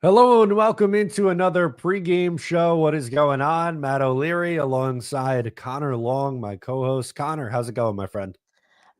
Hello and welcome into another pregame show. What is going on? Matt O'Leary alongside Connor Long, my co-host. Connor, how's it going, my friend?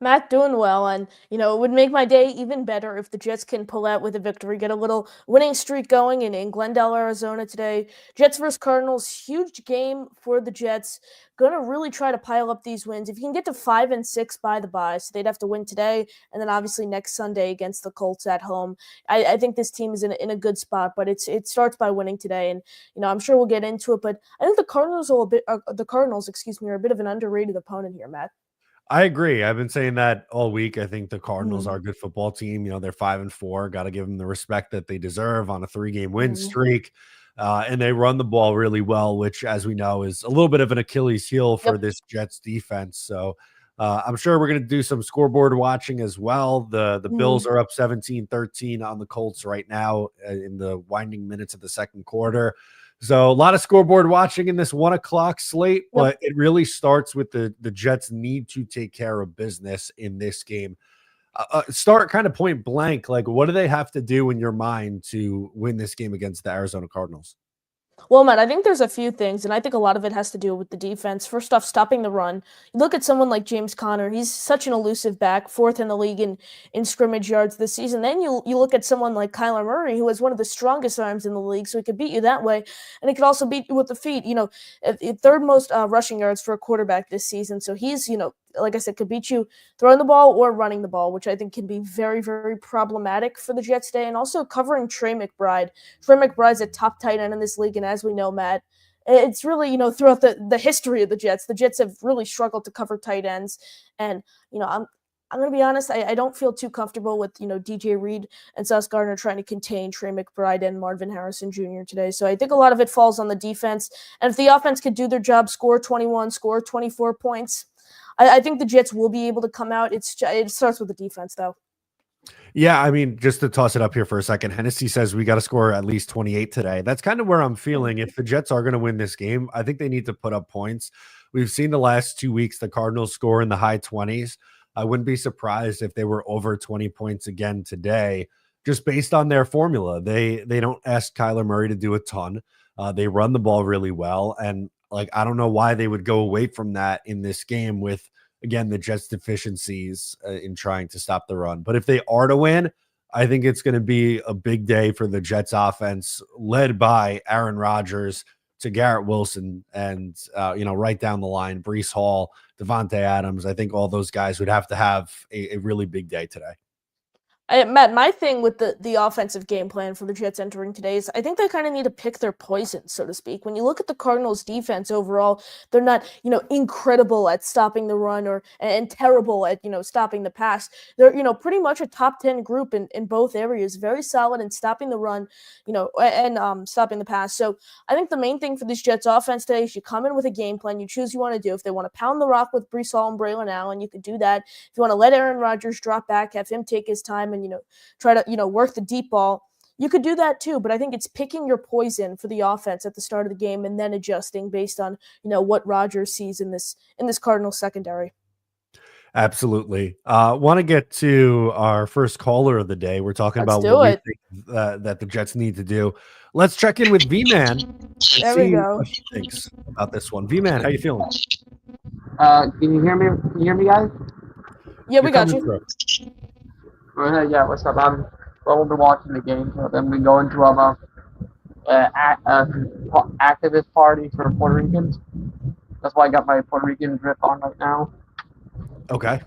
Matt doing well, and it would make my day even better if the Jets can pull out with a victory, get a little winning streak going in Glendale, Arizona today. Jets versus Cardinals, huge game for the Jets. Gonna really try to pile up these wins. If you can get to 5-6 by the bye, so they'd have to win today, and then obviously next Sunday against the Colts at home. I think this team is in a good spot, but it starts by winning today, and I'm sure we'll get into it. But I think the Cardinals, excuse me, are a bit of an underrated opponent here, Matt. I agree. I've been saying that all week. I think the Cardinals Mm-hmm. are a good football team. They're 5-4. Got to give them the respect that they deserve on a three-game win Mm-hmm. streak. And they run the ball really well, which, as we know, is a little bit of an Achilles heel for Yep. this Jets defense. So I'm sure we're going to do some scoreboard watching as well. The Bills Mm-hmm. are up 17-13 on the Colts right now in the winding minutes of the second quarter. So a lot of scoreboard watching in this 1 o'clock slate, Yep. but it really starts with the Jets need to take care of business in this game. Start kind of point blank. Like, what do they have to do in your mind to win this game against the Arizona Cardinals? Well, Matt, I think there's a few things, and I think a lot of it has to do with the defense. First off, stopping the run. You look at someone like James Conner; he's such an elusive back, fourth in the league in scrimmage yards this season. Then you look at someone like Kyler Murray, who has one of the strongest arms in the league, so he could beat you that way, and he could also beat you with the feet. Third most rushing yards for a quarterback this season. So he's like I said, could beat you throwing the ball or running the ball, which I think can be very, very problematic for the Jets today, and also covering Trey McBride. Trey McBride's a top tight end in this league, and as we know, Matt, it's really, throughout the history of the Jets have really struggled to cover tight ends. And, I'm going to be honest, I don't feel too comfortable with, DJ Reed and Sauce Gardner trying to contain Trey McBride and Marvin Harrison Jr. today. So I think a lot of it falls on the defense. And if the offense could do their job, score 21, score 24 points, I think the Jets will be able to come out. It starts with the defense, though. Yeah, I mean, just to toss it up here for a second, Hennessy says we got to score at least 28 today. That's kind of where I'm feeling. If the Jets are going to win this game, I think they need to put up points. We've seen the last 2 weeks the Cardinals score in the high 20s. I wouldn't be surprised if they were over 20 points again today, just based on their formula. They don't ask Kyler Murray to do a ton. They run the ball really well, and like I don't know why they would go away from that in this game with again the Jets' deficiencies in trying to stop the run. But if they are to win, I think it's going to be a big day for the Jets offense, led by Aaron Rodgers to Garrett Wilson, and right down the line, Brees Hall, Devontae Adams. I think all those guys would have to have a really big day today. Matt, my thing with the offensive game plan for the Jets entering today is I think they kind of need to pick their poison, so to speak. When you look at the Cardinals' defense overall, they're not incredible at stopping the run and terrible at stopping the pass. They're pretty much a top 10 group in both areas, very solid in stopping the run, and stopping the pass. So I think the main thing for this Jets offense today is you come in with a game plan, you choose what you want to do. If they want to pound the rock with Brees Hall and Braylon Allen, you could do that. If you want to let Aaron Rodgers drop back, have him take his time and try to work the deep ball, you could do that too. But I think it's picking your poison for the offense at the start of the game and then adjusting based on what Rodgers sees in this Cardinals secondary. Absolutely. Want to get to our first caller of the day. We're talking Let's about what do we it. think that the Jets need to do. Let's check in with V Man and There we see go. what he thinks about this one. V Man, how you feeling? Can you hear me? Can you hear me, guys? Yeah, You're we got coming you. through. Yeah, what's up? We'll be watching the game, so then we go into activist party for Puerto Ricans. That's why I got my Puerto Rican drip on right now. Okay.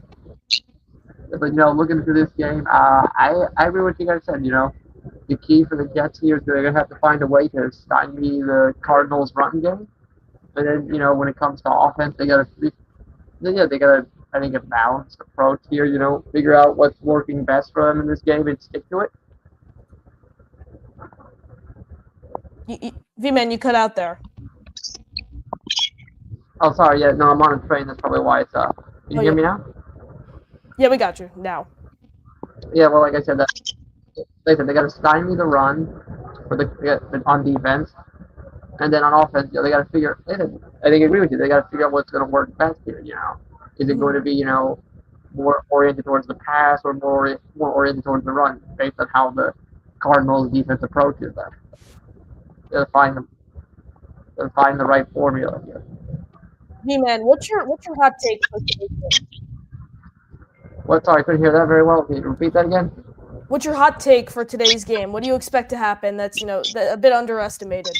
But looking into this game, I agree with what you guys said. The key for the Jets here is they're gonna have to find a way to stymie the Cardinals' run game. And then when it comes to offense, they gotta I think a balanced approach here. Figure out what's working best for them in this game and stick to it. V-Man, you cut out there. Oh, sorry. Yeah, no, I'm on a train. That's probably why it's up. Can you Oh hear yeah, me now? yeah, we got you now. Yeah. Well, like I said, they got to stymie the run for on defense, and then on offense, they got to figure. I think I agree with you. They got to figure out what's going to work best here. Is it going to Mhm. be more oriented towards the pass or more oriented towards the run, based on how Cardinals defense approaches that. They'll find them. They'll find the right formula here. V-Man, what's your hot take for today's game? What? Sorry, I couldn't hear that very well. Can you repeat that again? What's your hot take for today's game? What do you expect to happen that's, a bit underestimated?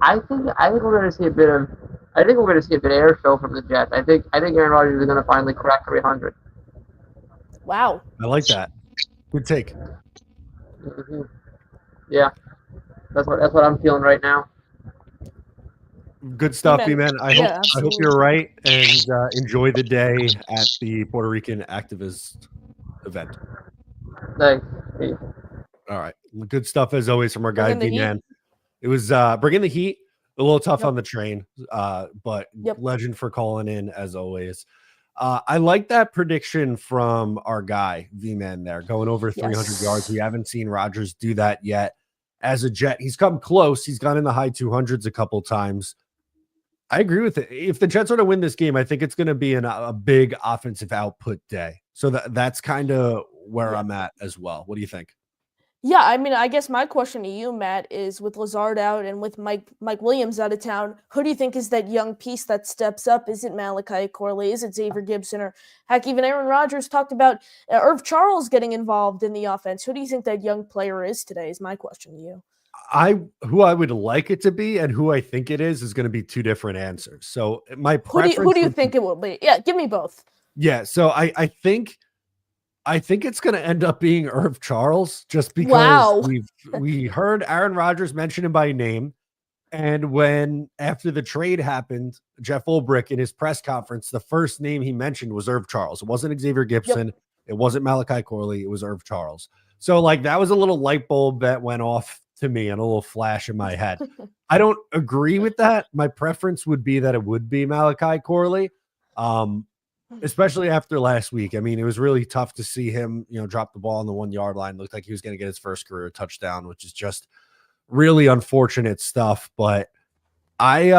I think we're going to see a bit of. I think we're going to see a bit of air show from the Jets. I think Aaron Rodgers is going to finally crack 300. Wow. I like that. Good take. Mm-hmm. Yeah, that's what I'm feeling right now. Good stuff, Amen. man. I hope you're right, and enjoy the day at the Puerto Rican activist event. Thanks. All right. Good stuff as always from our guy, V-Man. Heat. It was bringing the heat. A little tough on the train, but legend for calling in as always. I like that prediction from our guy, V-Man there, going over 300 yards. We haven't seen Rodgers do that yet. As a Jet, he's come close. He's gone in the high 200s a couple times. I agree with it. If the Jets are to win this game, I think it's going to be a big offensive output day. So that's kind of where I'm at as well. What do you think? Yeah, I mean, I guess my question to you, Matt, is with Lazard out and with Mike Williams out of town, who do you think is that young piece that steps up? Is it Malachi Corley? Is it Xavier Gibson? Or heck, even Aaron Rodgers talked about Irv Charles getting involved in the offense. Who do you think that young player is today is my question to you. Who I would like it to be and who I think it is going to be two different answers. So my preference. Who do you think it will be? Yeah, give me both. Yeah, so I think it's going to end up being Irv Charles just because we heard Aaron Rodgers mention him by name, and when after the trade happened, Jeff Ulbrich in his press conference, the first name he mentioned was Irv Charles. It wasn't Xavier Gibson, it wasn't Malachi Corley, it was Irv Charles. So that was a little light bulb that went off to me and a little flash in my head. I don't agree with that. My preference would be that it would be Malachi Corley, especially after last week. I mean, it was really tough to see him, drop the ball on the 1 yard line. Looked like he was going to get his first career touchdown, which is just really unfortunate stuff. But I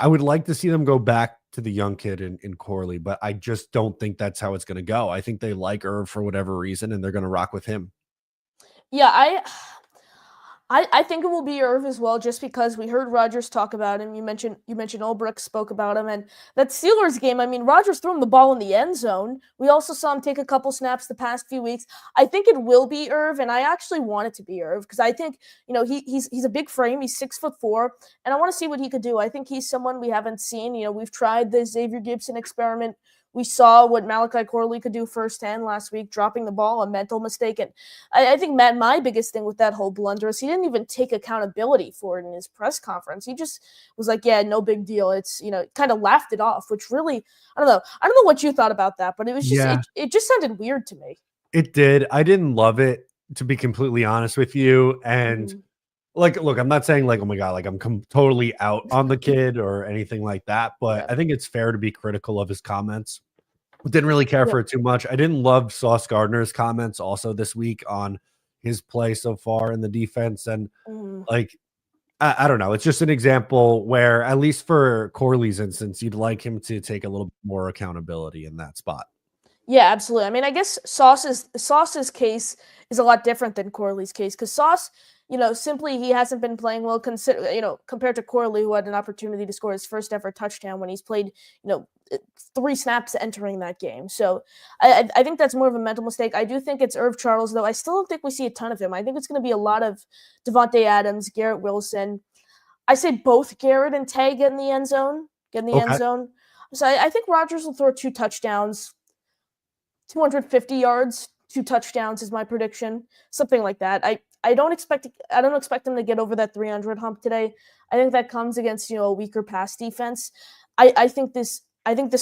would like to see them go back to the young kid in Corley, but I just don't think that's how it's going to go. I think they like Irv for whatever reason, and they're going to rock with him. Yeah, I think it will be Irv as well, just because we heard Rodgers talk about him. You mentioned Ulbrich spoke about him, and that Steelers game. I mean, Rodgers threw him the ball in the end zone. We also saw him take a couple snaps the past few weeks. I think it will be Irv, and I actually want it to be Irv because I think he's a big frame. He's 6'4", and I want to see what he could do. I think he's someone we haven't seen. We've tried the Xavier Gibson experiment. We saw what Malachi Corley could do firsthand last week, dropping the ball, a mental mistake. And I think, Matt, my biggest thing with that whole blunder is he didn't even take accountability for it in his press conference. He just was like, yeah, no big deal. It's, kind of laughed it off, which really, I don't know what you thought about that, but it was just, it just sounded weird to me. It did. I didn't love it, to be completely honest with you. And look, I'm not saying oh my God, I'm totally out on the kid or anything like that, but I think it's fair to be critical of his comments. Didn't really care for it too much. I didn't love Sauce Gardner's comments also this week on his play so far in the defense. And I don't know. It's just an example where, at least for Corley's instance, you'd like him to take a little more accountability in that spot. Yeah, absolutely. I mean, I guess Sauce's case is a lot different than Corley's case because Sauce, simply he hasn't been playing well compared to Corley, who had an opportunity to score his first ever touchdown when he's played, 3 snaps entering that game. So I think that's more of a mental mistake. I do think it's Irv Charles, though. I still don't think we see a ton of him. I think it's going to be a lot of Devontae Adams, Garrett Wilson. I say both Garrett and Tay get in the end zone. So I think Rodgers will throw 2 touchdowns, 250 yards, 2 touchdowns is my prediction, something like that. I don't expect them to get over that 300 hump today. I think that comes against a weaker pass defense. I think this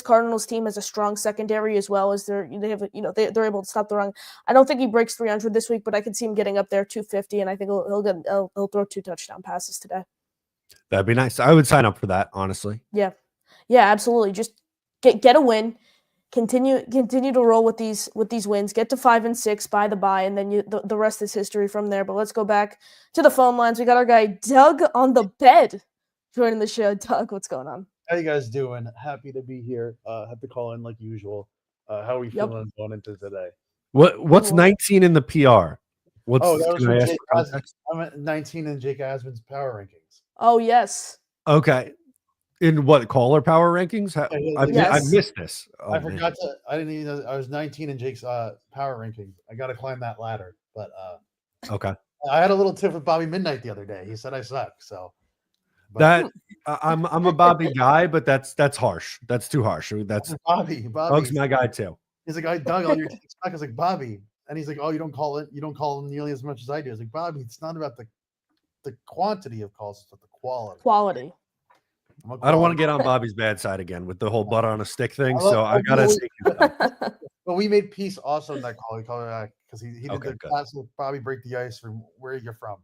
Cardinals team has a strong secondary as well as they're able to stop the run. I don't think he breaks 300 this week, but I can see him getting up there 250, and I think he'll throw 2 touchdown passes today. That'd be nice. I would sign up for that, honestly. Yeah, absolutely. Just get a win. Continue to roll with these wins. Get to 5-6 by the bye, and then the rest is history from there. But let's go back to the phone lines. We got our guy Doug on the bed joining the show. Doug, what's going on? How you guys doing? Happy to be here. Have to call in like usual. How are we feeling going into today? What's 19 in the PR? What's that was can I from ask Jake for context? I'm at 19 in Jake Asman's power rankings. Oh yes. Okay. In what caller power rankings? I Yes. missed this. Oh, I forgot to. I didn't even know I was 19 in Jake's power rankings. I got to climb that ladder, but okay. I had a little tiff with Bobby Midnight the other day. He said I suck. So I'm a Bobby guy, but that's harsh. That's too harsh. That's Bobby. Doug's my guy too. He's like, I dug all your takes back. I was like, Bobby, and he's like, oh, you don't call him nearly as much as I do. I was like, Bobby, it's not about the quantity of calls, it's about the quality. Quality. I don't want to get on Bobby's bad side again with the whole butt on a stick thing. So I gotta take you. But we made peace also in that call. He called me back because he did the class with Bobby break the ice from where you're from.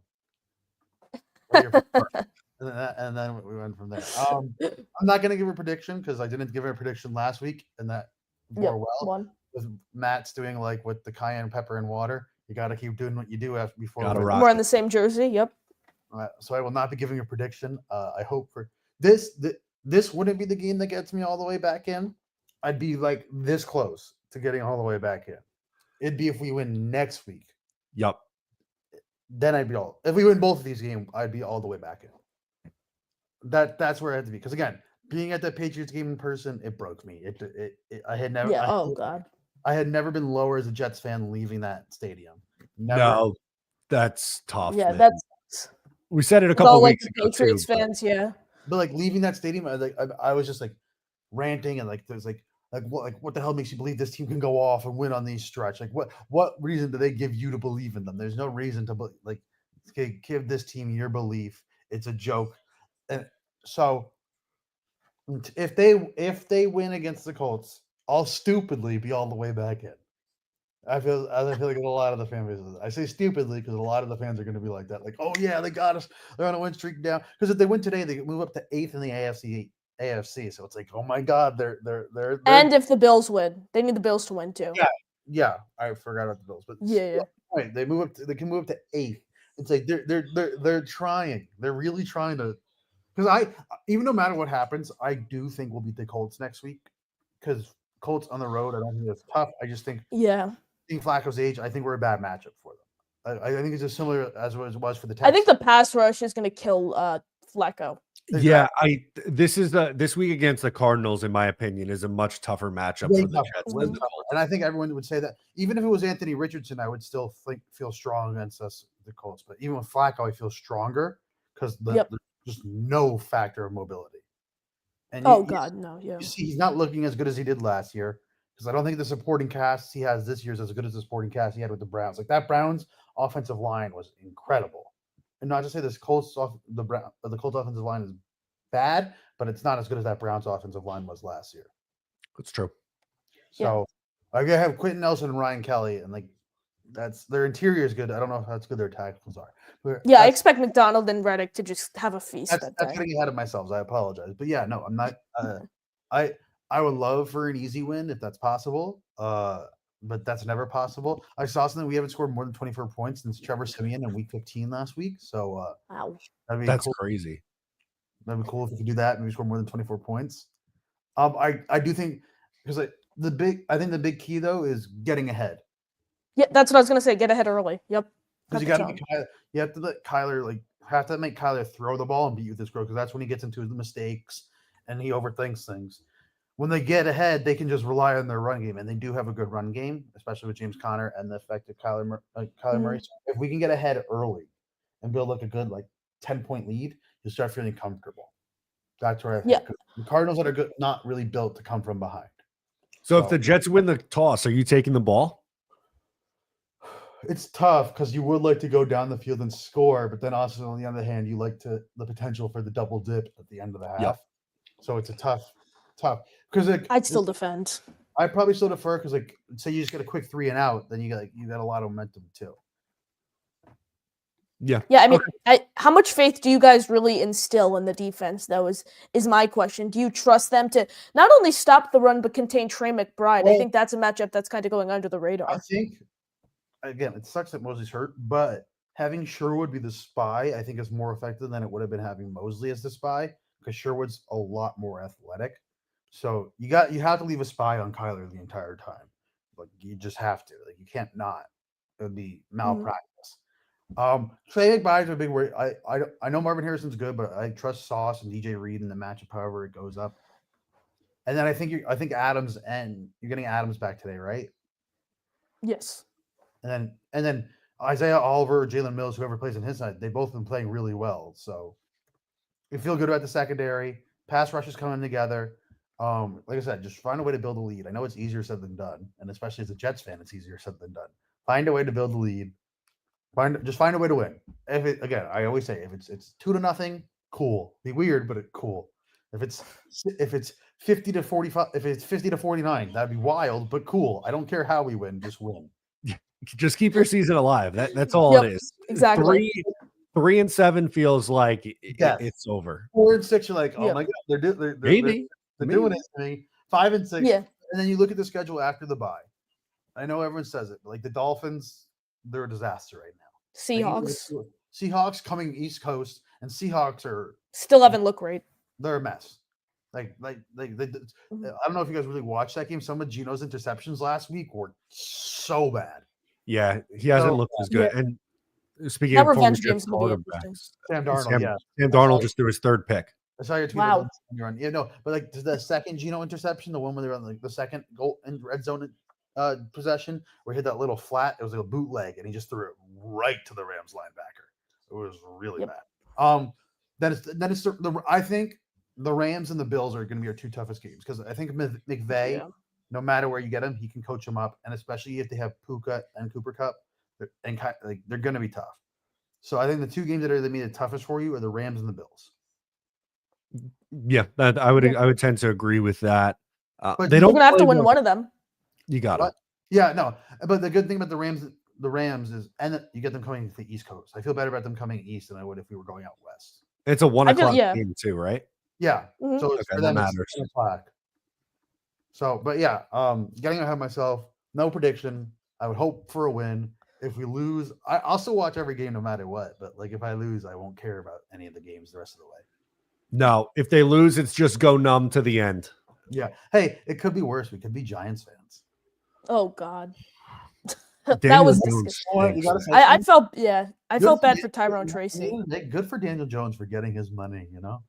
And then we went from there. I'm not gonna give a prediction because I didn't give a prediction last week, and that bore well. With Matt's doing like with the cayenne pepper and water, you got to keep doing what you do before we're in the same jersey. Yep. So I will not be giving a prediction. I hope for this. This wouldn't be the game that gets me all the way back in. I'd be like this close to getting all the way back in. It'd be if we win next week. Yep. Then I'd be all. If we win both of these games, I'd be all the way back in. That's where I had to be because again, being at the Patriots game in person, it broke me. I had never. Yeah. God. I had never been lower as a Jets fan leaving that stadium. Never. No, that's tough. Yeah, man. that's. We said it a couple weeks ago. Patriots fans, yeah. But like leaving that stadium, I was just like ranting and like there's like what the hell makes you believe this team can go off and win on these stretch? Like what reason do they give you to believe in them? There's no reason to like give this team your belief. It's a joke. And so if they win against the Colts, I'll stupidly be all the way back in. I feel like a lot of the fan bases. I say stupidly because a lot of the fans are going to be like that. Like, oh yeah, they got us. They're on a win streak down. Because if they win today, they move up to 8th in the AFC. So it's like, oh my God, they're. And if the Bills win, they need the Bills to win too. Yeah. I forgot about the Bills, but yeah. Right, they move up. They can move up to 8th. It's like they're trying. They're really trying to. Because even no matter what happens, I do think we'll beat the Colts next week. Because Colts on the road, I don't think it's tough. I just think. Yeah. Seeing Flacco's age, I think we're a bad matchup for them. I think it's as similar as it was for the Texans. I think the pass rush is going to kill Flacco. Exactly. Yeah, this week against the Cardinals, in my opinion, is a much tougher matchup for the Jets than the Colts. And I think everyone would say that. Even if it was Anthony Richardson, I would still feel strong against us, the Colts. But even with Flacco, I feel stronger because there's just no factor of mobility. And you see, he's not looking as good as he did last year. Because I don't think the supporting cast he has this year is as good as the supporting cast he had with the Browns. Like that Browns offensive line was incredible, and not to say this Colts the Colts offensive line is bad, but it's not as good as that Browns offensive line was last year. That's true. So I gotta have Quentin Nelson and Ryan Kelly, and like that's their interior is good. I don't know if that's good. Their tackles are. Yeah, I expect McDonald and Reddick to just have a feast. That's getting ahead of myself. I apologize, but yeah, no, I'm not. I would love for an easy win if that's possible, but that's never possible. I saw something. We haven't scored more than 24 points since Trevor Siemian in Week 15 last week. So wow, that's cool. Crazy. That'd be cool if we could do that. Maybe score more than 24 points. I do think because I think the big key though is getting ahead. Yeah, that's what I was gonna say. Get ahead early. Yep. Because you have to let Kyler make Kyler throw the ball and beat you with his growth because that's when he gets into the mistakes and he overthinks things. When they get ahead, they can just rely on their run game, and they do have a good run game, especially with James Conner and the effect of Kyler Murray. So if we can get ahead early and build a good 10-point lead, you'll start feeling comfortable. That's where I think the Cardinals that are good, not really built to come from behind. So if the Jets win the toss, are you taking the ball? It's tough because you would like to go down the field and score, but then also on the other hand, you like the potential for the double dip at the end of the half. Yep. So it's a tough. Because I'd still defend. I'd probably still defer because say you just get a quick 3 and out, then you got a lot of momentum too. Yeah. Yeah. I mean, how much faith do you guys really instill in the defense, though, is my question. Do you trust them to not only stop the run, but contain Trey McBride? Well, I think that's a matchup that's kind of going under the radar. I think, again, it sucks that Mosley's hurt, but having Sherwood be the spy, I think is more effective than it would have been having Mosley as the spy because Sherwood's a lot more athletic. So you have to leave a spy on Kyler the entire time. Like you just have to. Like you can't not. It would be malpractice. Trey McBride's a big worry. I know Marvin Harrison's good, but I trust Sauce and DJ Reed in the matchup. However, it goes up. And then I think Adams, and you're getting Adams back today, right? Yes. And then Isaiah Oliver, Jalen Mills, whoever plays on his side, they both been playing really well. So we feel good about the secondary. Pass rush is coming together. Like I said, just find a way to build a lead. I know it's easier said than done, and especially as a Jets fan, it's easier said than done. Find a way to build a lead. Find a way to win. I always say if it's 2-0, cool. Be weird, but cool. If it's 50-45, if it's 50-49, that'd be wild, but cool. I don't care how we win, just win. Just keep your season alive. That's all Yep, it is. exactly. 3-7 feels like it's over. 4-6, you're like, oh Yep. my god, they're Maybe. doing it to me. 5-6, Yeah. and then you look at the schedule after the bye. I know everyone says it, but like the Dolphins, they're a disaster right now. Seahawks coming East Coast, and Seahawks are Still haven't looked great. they're a mess. They, I don't know if you guys really watched that game. Some of Gino's interceptions last week were so bad. Yeah, he hasn't So looked as good. Yeah. And speaking That of revenge former game's Jets gonna be interesting. quarterbacks, Sam Darnold, Sam Darnold just threw his third pick. I saw your tweet. Wow. Yeah, no, but like the second Gino interception, the one where they were on like the second goal in red zone possession, where he hit that little flat, it was like a bootleg, and he just threw it right to the Rams linebacker. It was really bad. Then it's I think the Rams and the Bills are going to be our two toughest games because I think McVay, no matter where you get him, he can coach them up, and especially if they have Puka and Cooper Cup, they're going to be tough. So I think the two games that are going to be the toughest for you are the Rams and the Bills. Yeah, I would tend to agree with that. But they We're don't gonna have to play win well. one of them. You got it. Yeah, no. But the good thing about the Rams is, and you get them coming to the East Coast. I feel better about them coming east than I would if we were going out west. It's a 1 o'clock yeah. game too, right? Yeah. Mhm. So it's, Okay, for that them, it's matters. 10 o'clock. So, but yeah, getting ahead of myself. No prediction. I would hope for a win. If we lose, I'll still watch every game no matter what. But like if I lose, I won't care about any of the games the rest of the way. No, if they lose, it's just go numb to the end. Yeah. Hey, it could be worse. We could be Giants fans. Oh God. Daniel That was Jones disgusting. You gotta stinks. say I felt I Good felt for bad Dan- for Tyrone Tracy. Good for Daniel Jones for getting his money, you know?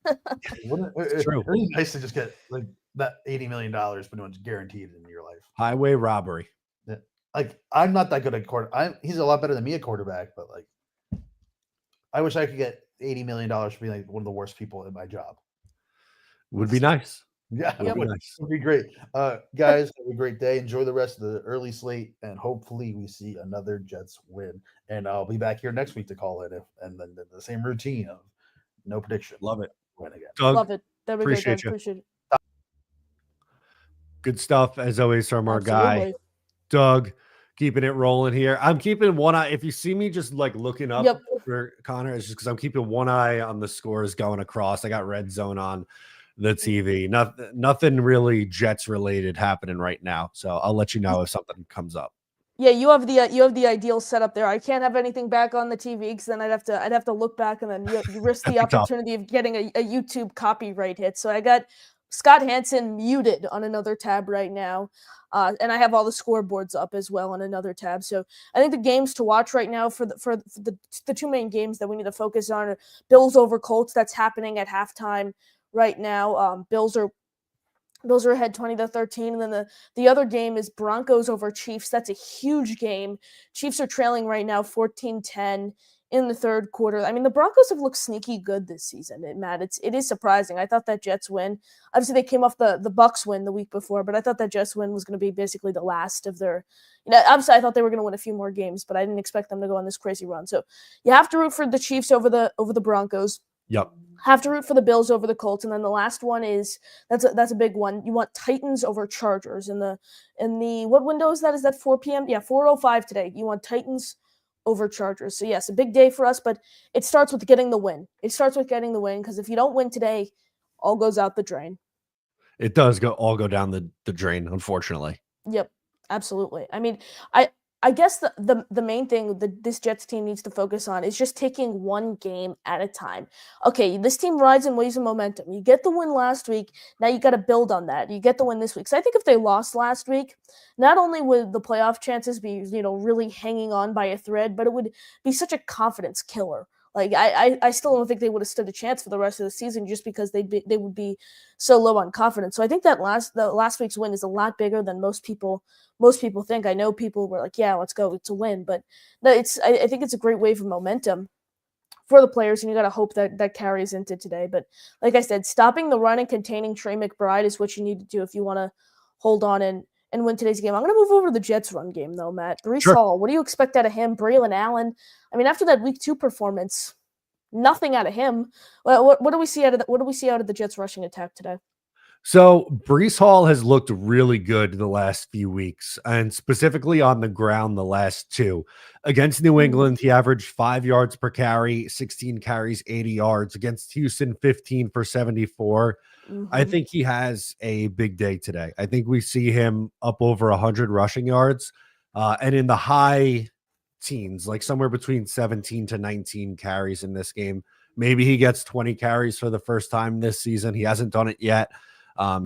It's true. It'd be nice to just get like that $80 million pretty much guaranteed in your life. Highway robbery. Like I'm not that good at quarter. He's a lot better than me at quarterback, but like I wish I could get $80 million for being like one of the worst people in my job. Would be nice. Yeah, Would it be would. nice. It'd be great. Guys, have a great day. Enjoy the rest of the early slate, and hopefully we see another Jets win. And I'll be back here next week to call it, and then the same routine of no prediction. Love it. Win again. Doug, Love it. There we go, appreciate guys. you. Appreciate it. good stuff as always from our guy, Absolutely. Doug. Keeping it rolling here. I'm keeping one eye. If you see me just like looking up Yep. for Connor, it's just because I'm keeping one eye on the scores going across. I got red zone on the TV. Nothing really Jets related happening right now. So I'll let you know if something comes up. Yeah, you have the ideal setup there. I can't have anything back on the TV because then I'd have to look back and then you risk the That'd be tough. opportunity of getting a YouTube copyright hit. So I got Scott Hansen muted on another tab right now, and I have all the scoreboards up as well on another tab. So I think the games to watch right now for the two main games that we need to focus on are Bills over Colts. That's happening at halftime right now. Bills are ahead 20-13, and then the other game is Broncos over Chiefs. That's a huge game. Chiefs are trailing right now 14-10 in the third quarter. I mean, the Broncos have looked sneaky good this season. It is surprising. I thought that Jets win. Obviously, they came off the Bucs win the week before, but I thought that Jets win was going to be basically the last of their. Obviously, I thought they were going to win a few more games, but I didn't expect them to go on this crazy run. So you have to root for the Chiefs over the Broncos. Yep. Have to root for the Bills over the Colts, and then the last one is that's a big one. You want Titans over Chargers in the what window is that? Is that 4 p.m.? Yeah, 4:05 today. You want Titans over Chargers. So yes, a big day for us, but it starts with getting the win. It starts with getting the win because if you don't win today, all goes out the drain. It does all go down the drain, unfortunately. Yep, absolutely. I mean, I I guess the main thing that this Jets team needs to focus on is just taking one game at a time. Okay, this team rides in waves of momentum. You get the win last week, now you got to build on that. You get the win this week. So I think if they lost last week, not only would the playoff chances be, really hanging on by a thread, but it would be such a confidence killer. Like I still don't think they would have stood a chance for the rest of the season just because they would be so low on confidence. So I think that the last week's win is a lot bigger than most people think. I know people were like, yeah, let's go, it's a win. But no, I think it's a great wave of momentum for the players, and you got to hope that carries into today. But like I said, stopping the run and containing Trey McBride is what you need to do if you want to hold on and win today's game. I'm going to move over to the Jets run game, though, Matt. Breece Hall, what do you expect out of him? Braylon Allen, I mean, after that Week 2 performance, nothing out of him. What do we see out of the Jets rushing attack today? So Breece Hall has looked really good the last few weeks, and specifically on the ground the last two. Against New England, he averaged 5 yards per carry, 16 carries, 80 yards. Against Houston, 15 for 74. I think he has a big day today. I think we see him up over 100 rushing yards, and in the high teens, like somewhere between 17 to 19 carries in this game. Maybe he gets 20 carries for the first time this season. He hasn't done it yet.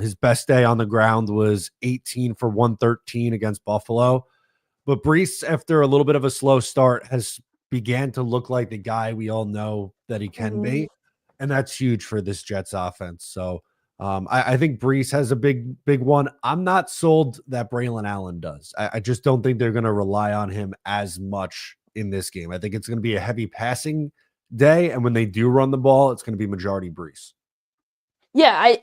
His best day on the ground was 18 for 113 against Buffalo. But Breece, after a little bit of a slow start, has began to look like the guy we all know that he can be. And that's huge for this Jets offense. So I think Breece has a big one. I'm not sold that Braylon Allen does. I just don't think they're going to rely on him as much in this game. I think it's going to be a heavy passing day. And when they do run the ball, it's going to be majority Breece. Yeah,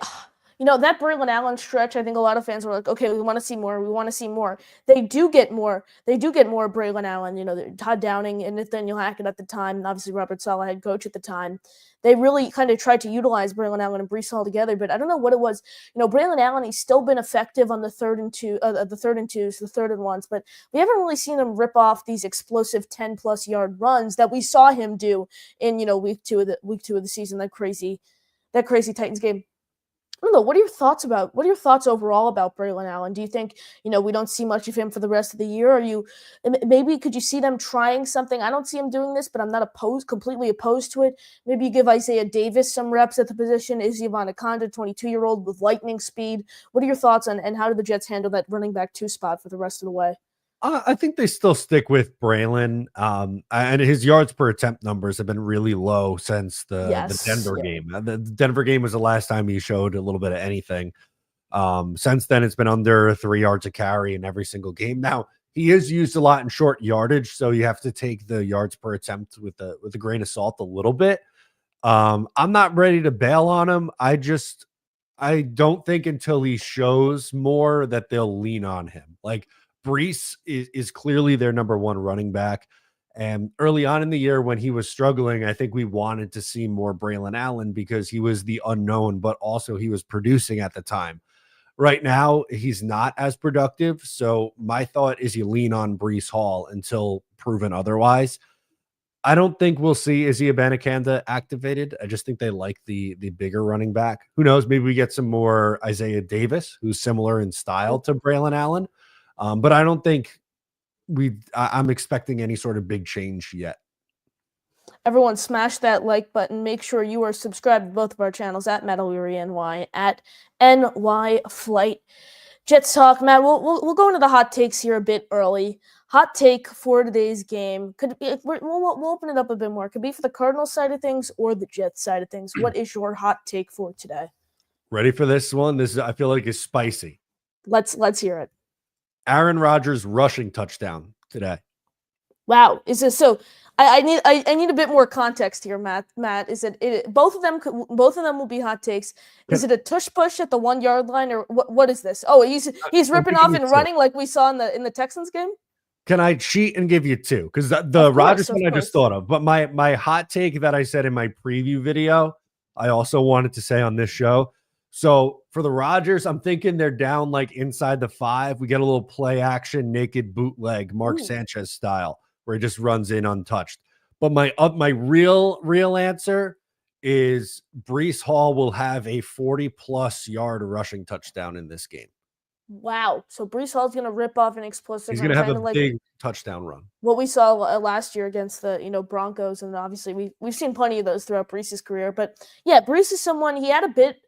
that Braylon Allen stretch, I think a lot of fans were like, okay, we want to see more. We want to see more. They do get more. They do get more Braylon Allen. Todd Downing and Nathaniel Hackett at the time, and obviously Robert Saleh, head coach at the time. They really kind of tried to utilize Braylon Allen and Breece Hall together, but I don't know what it was. Braylon Allen, he's still been effective on the third and twos, the third and ones, but we haven't really seen him rip off these explosive 10+ yard runs that we saw him do in week two of the season. That crazy Titans game. I don't know. What are your thoughts overall about Braylon Allen? Do you think, we don't see much of him for the rest of the year? Could you see them trying something? I don't see him doing this, but I'm not completely opposed to it. Maybe you give Isaiah Davis some reps at the position. Izzy Anaconda, 22-year-old with lightning speed. What are your thoughts on, and how do the Jets handle that running back 2 spot for the rest of the way? I think they still stick with Braylon, and his yards per attempt numbers have been really low since the Denver game. The Denver game was the last time he showed a little bit of anything. Since then, it's been under 3 yards a carry in every single game. Now, he is used a lot in short yardage, so you have to take the yards per attempt with a grain of salt a little bit. I'm not ready to bail on him. I don't think until he shows more that they'll lean on him. Like, Breece is clearly their number one running back. And early on in the year when he was struggling, I think we wanted to see more Braylon Allen because he was the unknown, but also he was producing at the time. Right now, he's not as productive. So my thought is you lean on Breece Hall until proven otherwise. I don't think we'll see Izzy Anaconda activated. I just think they like the bigger running back. Who knows? Maybe we get some more Isaiah Davis, who's similar in style to Braylon Allen. But I don't think I'm expecting any sort of big change yet. Everyone smash that like button. Make sure you are subscribed to both of our channels at Matt O'Leary NY, at NY Flight. Jets Talk, Matt, we'll go into the hot takes here a bit early. Hot take for today's game. We'll open it up a bit more. Could be for the Cardinals side of things or the Jets side of things. What is your hot take for today? Ready for this one? I feel like is spicy. Let's hear it. Aaron Rodgers rushing touchdown today. Wow. Is this so? I need a bit more context here, Matt. Is it both of them will be hot takes? Is it a tush push at the 1 yard line, or what is this? Oh, he's ripping off and running like we saw in the Texans game. Can I cheat and give you two? Because the Rodgers one I just thought of, but my hot take that I said in my preview video, I also wanted to say on this show. So for the Rodgers, I'm thinking they're down like inside the 5. We get a little play action, naked bootleg, Mark Sanchez style, where he just runs in untouched. But my real answer is Breece Hall will have a 40+ yard rushing touchdown in this game. Wow. So Brees Hall's going to rip off an explosive He's run, going to have kind a of like big touchdown run. what we saw last year against the Broncos, and obviously we've seen plenty of those throughout Brees' career. But yeah, Brees is someone, he had a bit,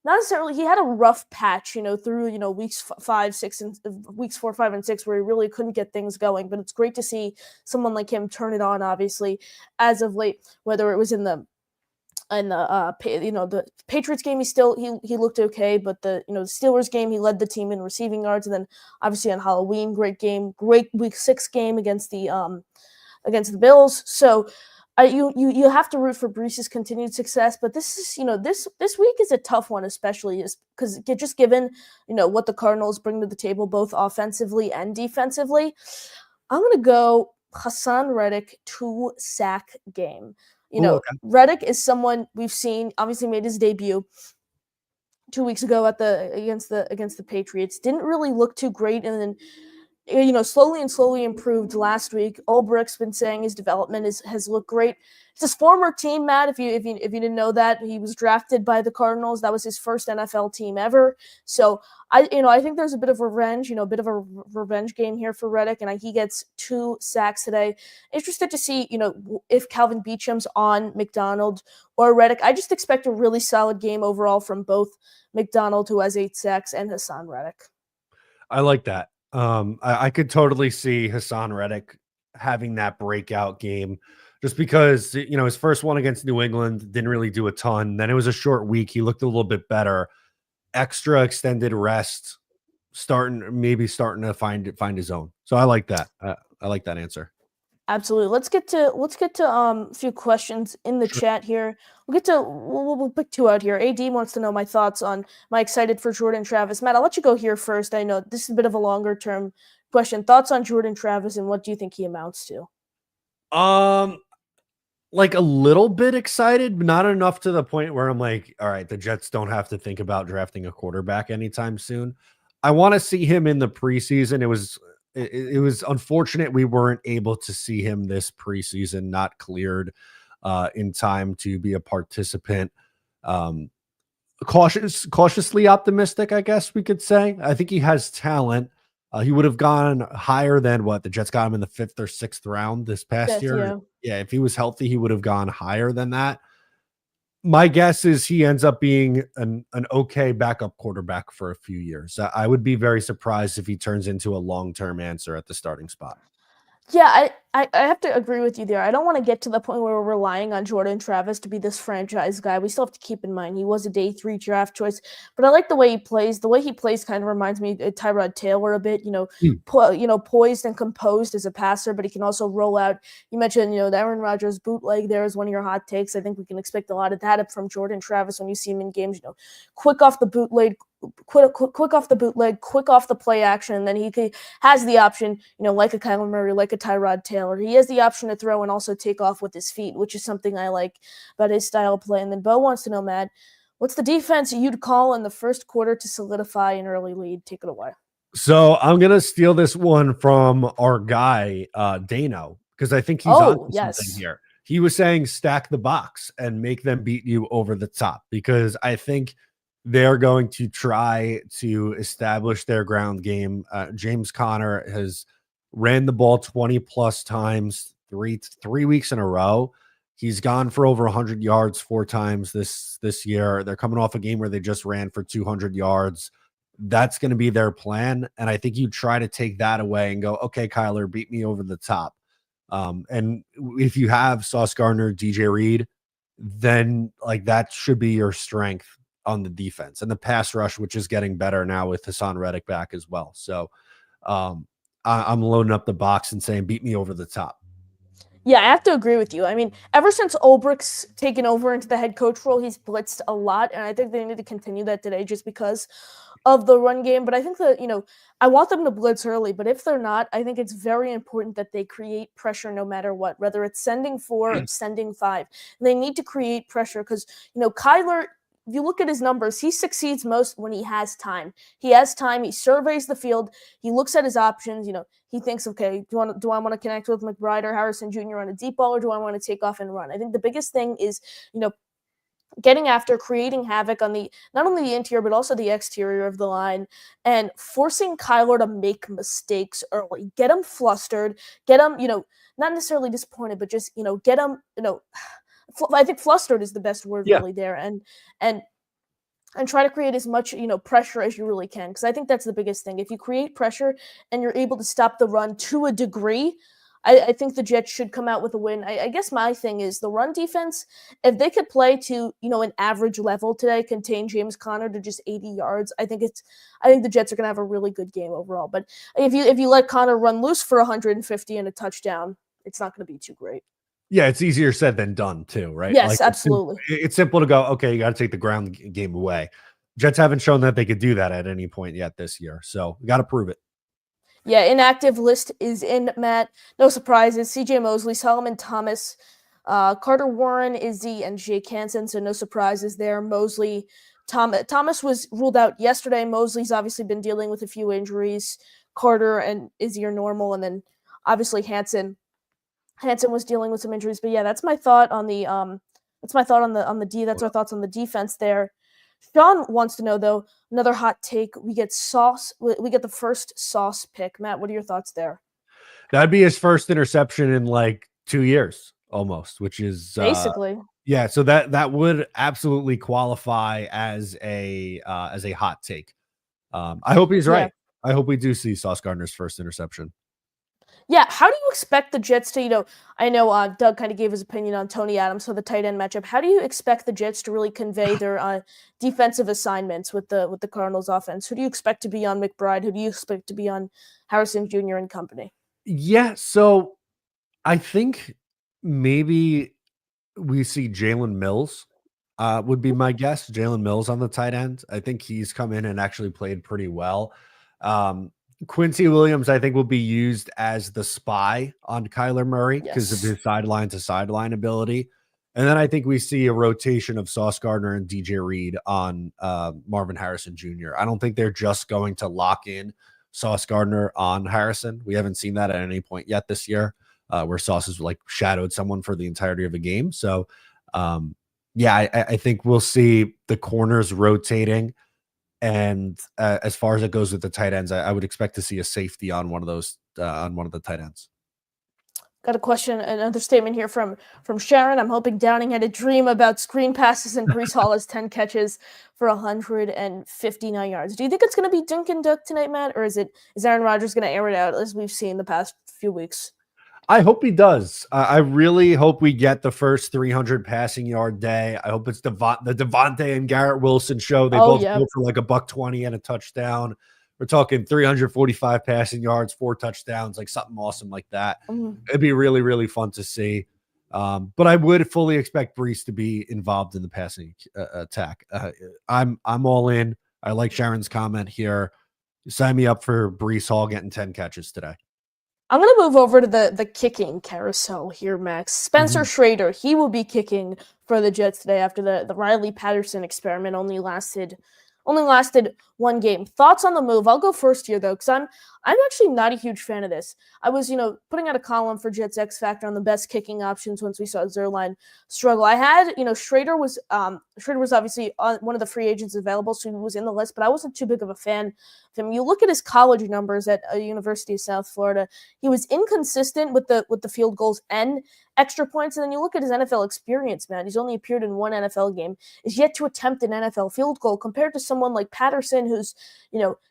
not necessarily, he had a rough patch, through weeks 5, 6, and weeks 4, 5, and 6, where he really couldn't get things going. But it's great to see someone like him turn it on. Obviously, as of late, whether it was in the the Patriots game, he looked okay, but the Steelers game, he led the team in receiving yards, and then obviously on Halloween, great week 6 game against the Bills. So you have to root for Brees' continued success, but this is this week is a tough one, especially because just given what the Cardinals bring to the table both offensively and defensively. I'm gonna go Hassan Reddick 2-sack game. Ooh, okay. Reddick is someone we've seen obviously made his debut 2 weeks ago against the Patriots. Didn't really look too great, and then slowly improved last week. Ulbricht's been saying his development has looked great. It's his former team, Matt. If you didn't know that, he was drafted by the Cardinals. That was his first NFL team ever. So I think there's a bit of revenge, a bit of a revenge game here for Reddick, and he gets 2 sacks today. Interested to see, if Calvin Beacham's on McDonald or Reddick. I just expect a really solid game overall from both McDonald, who has 8 sacks, and Hassan Reddick. I like that. I could totally see Hassan Reddick having that breakout game just because, his first one against New England didn't really do a ton. Then it was a short week. He looked a little bit better. Extra extended rest, starting to find his own. So I like that. I like that answer. Absolutely. Let's get to a few questions in the chat here. We'll pick 2 out here. AD wants to know my thoughts on my excited for Jordan Travis. Matt, I'll let you go here first. I know this is a bit of a longer term question. Thoughts on Jordan Travis and what do you think he amounts to? Like a little bit excited, but not enough to the point where I'm like, all right, the Jets don't have to think about drafting a quarterback anytime soon. I want to see him in the preseason. It was unfortunate we weren't able to see him this preseason, not cleared in time to be a participant. Cautiously optimistic, I guess we could say. I think he has talent. He would have gone higher than what the Jets got him in the 5th or 6th round this past year. Yeah, if he was healthy, he would have gone higher than that. My guess is he ends up being an okay backup quarterback for a few years. I would be very surprised if he turns into a long-term answer at the starting spot. Yeah, I have to agree with you there. I don't want to get to the point where we're relying on Jordan Travis to be this franchise guy. We still have to keep in mind he was a day 3 draft choice, but I like the way he plays. The way he plays kind of reminds me of Tyrod Taylor a bit. Poised and composed as a passer, but he can also roll out. You mentioned the Aaron Rodgers bootleg there is one of your hot takes. I think we can expect a lot of that from Jordan Travis when you see him in games. Quick off the bootleg, quick off the bootleg, quick off the play action, and then he has the option, like a Kyler Murray, like a Tyrod Taylor. He has the option to throw and also take off with his feet, which is something I like about his style of play. And then Bo wants to know, Matt, what's the defense you'd call in the first quarter to solidify an early lead? Take it away. So I'm gonna steal this one from our guy Dano, because I think he's on something here. He was saying stack the box and make them beat you over the top, because I think they're going to try to establish their ground game. James Conner has ran the ball 20 plus times, three weeks in a row. He's gone for over 100 yards 4 times this year. They're coming off a game where they just ran for 200 yards. That's going to be their plan. And I think you try to take that away and go, okay, Kyler, beat me over the top. And if you have Sauce Gardner, DJ Reed, then like that should be your strength on the defense and the pass rush, which is getting better now with Hassan Reddick back as well. So I'm loading up the box and saying, beat me over the top. Yeah, I have to agree with you. I mean, ever since Ulbricht's taken over into the head coach role, he's blitzed a lot, and I think they need to continue that today just because of the run game. But I think that, I want them to blitz early, but if they're not, I think it's very important that they create pressure no matter what, whether it's sending 4 or sending 5. They need to create pressure because, Kyler, if you look at his numbers, he succeeds most when he has time. He has time. He surveys the field. He looks at his options. He thinks, okay, do I want to connect with McBride or Harrison Jr. on a deep ball, or do I want to take off and run? I think the biggest thing is, getting after, creating havoc on the not only the interior but also the exterior of the line, and forcing Kyler to make mistakes early. Get him flustered, get him, not necessarily disappointed, but just get him, I think flustered is the best word Yeah. really there, and try to create as much pressure as you really can, because I think that's the biggest thing. If you create pressure and you're able to stop the run to a degree, I think the Jets should come out with a win. I guess my thing is the run defense. If they could play to an average level today, contain James Conner to just 80 yards, I think the Jets are going to have a really good game overall. But if you let Conner run loose for 150 and a touchdown, it's not going to be too great. Yeah, it's easier said than done too, right? Yes, Like absolutely. it's simple to go, okay, you got to take the ground game away. Jets haven't shown that they could do that at any point yet this year. So you got to prove it. Yeah, inactive list is in, Matt. No surprises. CJ Mosley, Solomon Thomas, Carter Warren, Izzy, and Jake Hansen. So no surprises there. Mosley, Thomas was ruled out yesterday. Mosley's obviously been dealing with a few injuries. Carter and Izzy are normal. And then obviously Hansen was dealing with some injuries. But yeah, that's my thought on the that's our thoughts on the defense there. Sean wants to know, though, another hot take. We get the first Sauce pick. Matt, what are your thoughts there? That'd be his first interception in like 2 years almost, which is Basically. yeah. So that would absolutely qualify as a hot take. I hope he's right. I hope we do see Sauce Gardner's first interception. Yeah, how do you expect the Jets to, I know Doug kind of gave his opinion on Tony Adams for the tight end matchup. How do you expect the Jets to really convey their defensive assignments with the Cardinals offense? Who do you expect to be on McBride? Who do you expect to be on Harrison Jr. and company? Yeah, so I think maybe we see Jalen Mills would be my guess. Jalen Mills on the tight end. I think he's come in and actually played pretty well. Quincy Williams, I think, will be used as the spy on Kyler Murray because of his sideline to sideline ability. And then I think we see a rotation of Sauce Gardner and DJ Reed on Marvin Harrison Jr. I don't think they're just going to lock in Sauce Gardner on Harrison. We haven't seen that at any point yet this year where Sauce has like shadowed someone for the entirety of a game. So, yeah, I think we'll see the corners rotating. And as far as it goes with the tight ends, I would expect to see a safety on one of those on one of the tight ends. Got a question, another statement here from Sharon. I'm hoping Downing had a dream about screen passes and Breece Hall has 10 catches for 159 yards. Do you think it's going to be Dink and Duck tonight, Matt, or is Aaron Rodgers going to air it out as we've seen the past few weeks? I hope he does. I really hope we get the first 300 passing yard day. I hope it's the Devontae and Garrett Wilson show. They both go for like $120 and a touchdown. We're talking 345 passing yards, 4 touchdowns, like something awesome like that. It'd be really, really fun to see. But I would fully expect Breece to be involved in the passing attack. I'm all in. I like Sharon's comment here. Sign me up for Breece Hall getting 10 catches today. I'm going to move over to the kicking carousel here, Max. Spencer Schrader, he will be kicking for the Jets today after the Riley Patterson experiment only lasted one game. Thoughts on the move? I'll go first here, though, because I'm actually not a huge fan of this. I was, putting out a column for Jets X Factor on the best kicking options once we saw Zuerlein struggle. I had, Schrader was obviously one of the free agents available, so he was in the list, but I wasn't too big of a fan of him. You look at his college numbers at University of South Florida, he was inconsistent with the field goals and extra points, and then you look at his NFL experience, man. He's only appeared in one NFL game, is yet to attempt an NFL field goal compared to someone like Patterson, who's,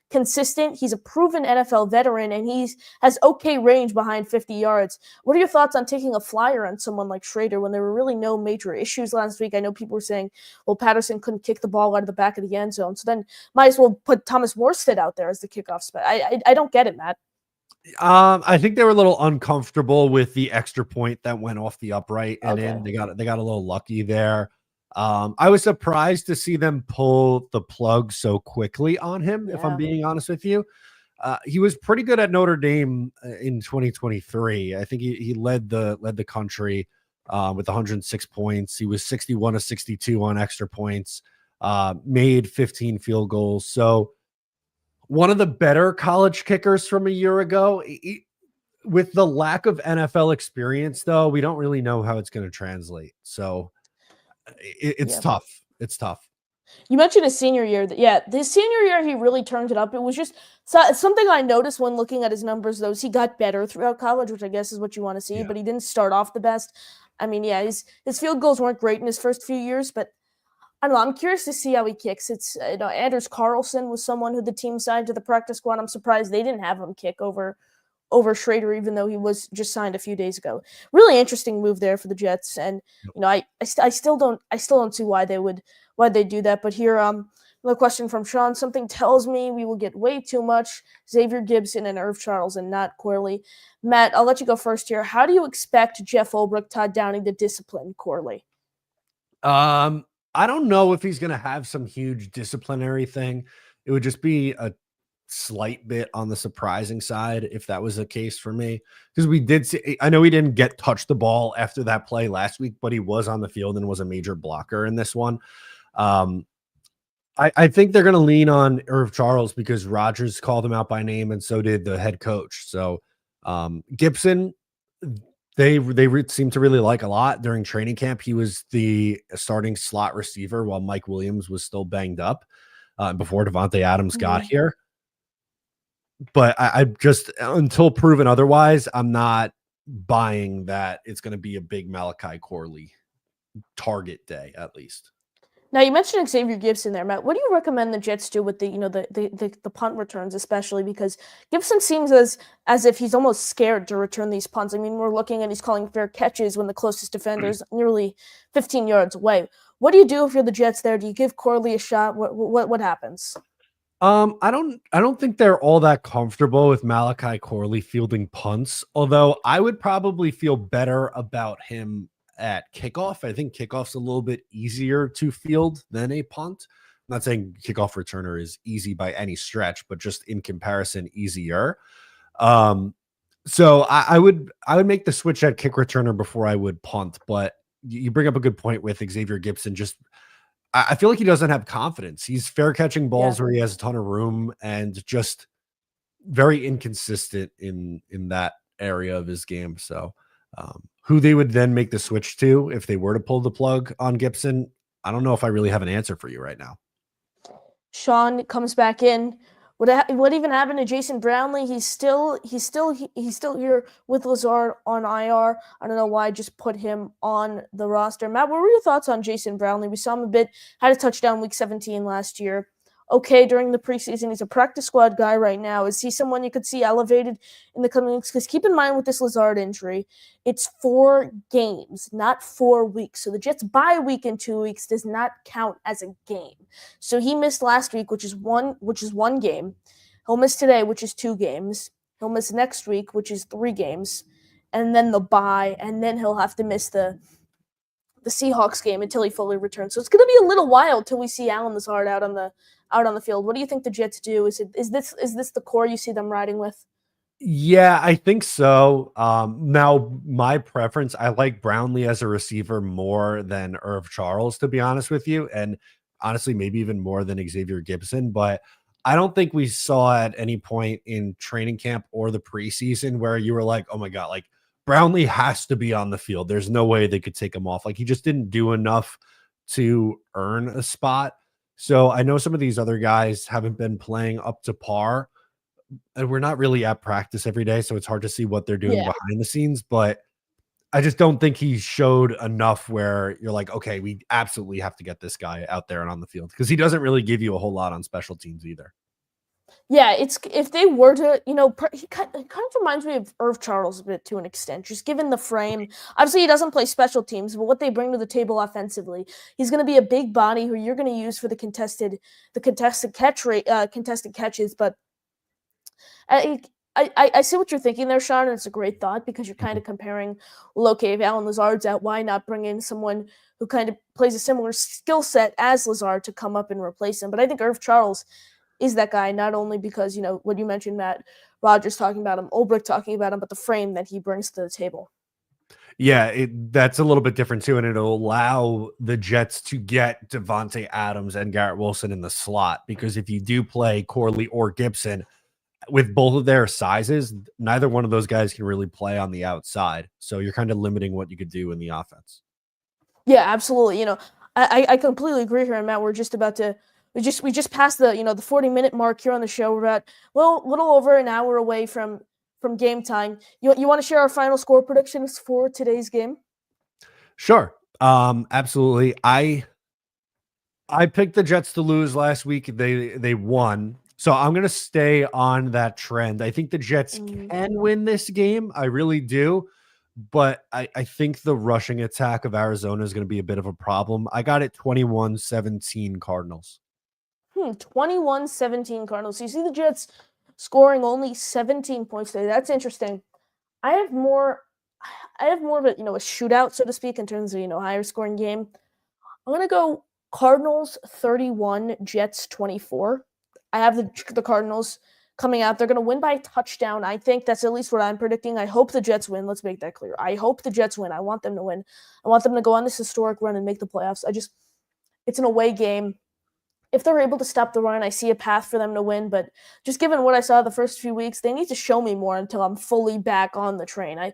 consistent. He's a proven NFL veteran, and he has okay range behind 50 yards. What are your thoughts on taking a flyer on someone like Schrader when there were really no major issues last week? I know people were saying, well, Patterson couldn't kick the ball out of the back of the end zone, so then might as well put Thomas Morstead out there as the kickoff spot. I don't get it, Matt. I think they were a little uncomfortable with the extra point that went off the upright and in. They got a little lucky there. I was surprised to see them pull the plug so quickly on him, if I'm being honest with you. He was pretty good at Notre Dame in 2023. I think he led the country with 106 points. He was 61 of 62 on extra points, made 15 field goals. So one of the better college kickers from a year ago. With the lack of NFL experience, though, we don't really know how it's going to translate. So It's Yeah. tough. It's tough. You mentioned his senior year. His senior year, he really turned it up. It was just something I noticed when looking at his numbers, though, is he got better throughout college, which I guess is what you want to see, Yeah. but he didn't start off the best. I mean, yeah, his field goals weren't great in his first few years, but I don't know. I'm curious to see how he kicks. It's Anders Carlson was someone who the team signed to the practice squad. I'm surprised they didn't have him kick over Schrader, even though he was just signed a few days ago. Really interesting move there for the Jets, and I still don't see why they do that. But here, the question from Sean: something tells me we will get way too much Xavier Gibson and Irv Charles, and not Corley. Matt, I'll let you go first here. How do you expect Jeff Ulbrich, Todd Downing to discipline Corley? I don't know if he's going to have some huge disciplinary thing. It would just be a slight bit on the surprising side if that was the case for me, because we did see, I know he didn't touch the ball after that play last week, but he was on the field and was a major blocker in this one. I think they're going to lean on Irv Charles because Rodgers called him out by name, and so did the head coach. So Gibson, they seem to really like a lot during training camp. He was the starting slot receiver while Mike Williams was still banged up before Devontae Adams got here. But I just, until proven otherwise, I'm not buying that it's going to be a big Malachi Corley target day, at least. Now, you mentioned Xavier Gibson there, Matt. What do you recommend the Jets do with the punt returns, especially because Gibson seems as if he's almost scared to return these punts? I mean, we're looking and he's calling fair catches when the closest defender is nearly 15 yards away. What do you do if you're the Jets there? Do you give Corley a shot? What happens? I don't think they're all that comfortable with Malachi Corley fielding punts, although I would probably feel better about him at kickoff. I think kickoff's a little bit easier to field than a punt. I'm not saying kickoff returner is easy by any stretch, but just in comparison, easier. So I would make the switch at kick returner before I would punt. But you bring up a good point with Xavier Gibson. Just I feel like he doesn't have confidence. He's fair catching balls where he has a ton of room, and just very inconsistent in that area of his game. So who they would then make the switch to if they were to pull the plug on Gibson, I don't know if I really have an answer for you right now. Sean comes back in. What even happened to Jason Brownlee? He's still here with Lazard on IR. I don't know why I just put him on the roster. Matt, what were your thoughts on Jason Brownlee? We saw him a bit, had a touchdown week 17 last year. Okay, during the preseason, he's a practice squad guy right now. Is he someone you could see elevated in the coming weeks? Because keep in mind with this Lazard injury, it's 4 games, not 4 weeks. So the Jets' bye week in 2 weeks does not count as a game. So he missed last week, which is one game. He'll miss today, which is 2 games. He'll miss next week, which is 3 games, and then the bye, and then he'll have to miss the Seahawks game until he fully returns. So it's going to be a little while till we see Allen Lazard out on the field. What do you think the Jets do? Is this the core you see them riding with? Yeah, I think so. Now my preference, I like Brownlee as a receiver more than Irv Charles, to be honest with you. And honestly, maybe even more than Xavier Gibson, but I don't think we saw at any point in training camp or the preseason where you were like, oh my God, like Brownlee has to be on the field. There's no way they could take him off. Like he just didn't do enough to earn a spot. So I know some of these other guys haven't been playing up to par, and we're not really at practice every day, so it's hard to see what they're doing behind the scenes, but I just don't think he showed enough where you're like, okay, we absolutely have to get this guy out there and on the field, because he doesn't really give you a whole lot on special teams either. Yeah, it's if they were to, he kind of reminds me of Irv Charles a bit to an extent, just given the frame. Obviously, he doesn't play special teams, but what they bring to the table offensively, he's going to be a big body who you're going to use for the contested catches. But I see what you're thinking there, Sean, and it's a great thought because you're kind of comparing, well, okay, if Allen Lazard's out, why not bring in someone who kind of plays a similar skill set as Lazard to come up and replace him? But I think Irv Charles is that guy, not only because, what you mentioned, Matt, Rodgers talking about him, Ulbrich talking about him, but the frame that he brings to the table. Yeah, that's a little bit different too, and it'll allow the Jets to get Devontae Adams and Garrett Wilson in the slot, because if you do play Corley or Gibson, with both of their sizes, neither one of those guys can really play on the outside. So you're kind of limiting what you could do in the offense. Yeah, absolutely. I completely agree here, and Matt. We're just about to we just passed the the 40-minute mark here on the show. We're about little over an hour away from game time. You want to share our final score predictions for today's game? Sure. Absolutely. I picked the Jets to lose last week. They won. So I'm going to stay on that trend. I think the Jets can win this game. I really do. But I think the rushing attack of Arizona is going to be a bit of a problem. I got it 21-17 Cardinals. 21-17 Cardinals. So you see the Jets scoring only 17 points today. That's interesting. I have more of a a shootout, so to speak, in terms of higher scoring game. I'm gonna go Cardinals 31, Jets 24. I have the Cardinals coming out. They're gonna win by a touchdown. I think that's at least what I'm predicting. I hope the Jets win. Let's make that clear. I hope the Jets win. I want them to win. I want them to go on this historic run and make the playoffs. It's an away game. If they're able to stop the run, I see a path for them to win. But just given what I saw the first few weeks, they need to show me more until I'm fully back on the train. I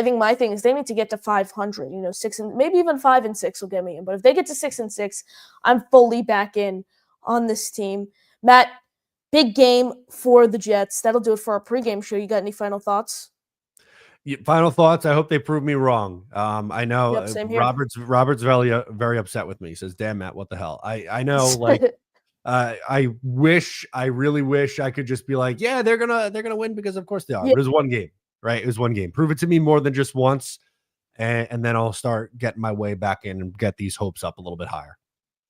think my thing is they need to get to 500. 6 and maybe even 5-6 will get me in. But if they get to 6-6, I'm fully back in on this team. Matt, big game for the Jets. That'll do it for our pregame show. You got any final thoughts? Final thoughts. I hope they prove me wrong. I know Yep, same here. Robert's very upset with me. He says, "Damn, Matt, what the hell?" I know, like, I really wish I could just be like, yeah, they're gonna win because of course they are. Yeah. But it was one game, right? It was one game. Prove it to me more than just once, and then I'll start getting my way back in and get these hopes up a little bit higher.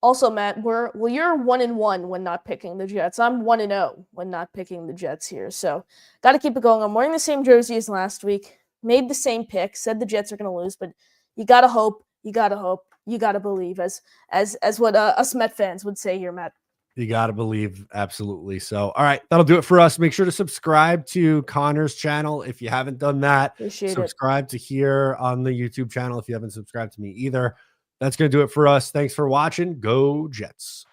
Also, Matt, you're 1-1 when not picking the Jets. I'm 1-0 when not picking the Jets here. So got to keep it going. I'm wearing the same jersey as last week. Made the same pick. Said the Jets are going to lose, but you got to hope. You got to hope. You got to believe, as what us Met fans would say here, Matt. You got to believe. Absolutely. So, all right, that'll do it for us. Make sure to subscribe to Connor's channel if you haven't done that. Appreciate it. Subscribe to here on the YouTube channel if you haven't subscribed to me either. That's going to do it for us. Thanks for watching. Go Jets.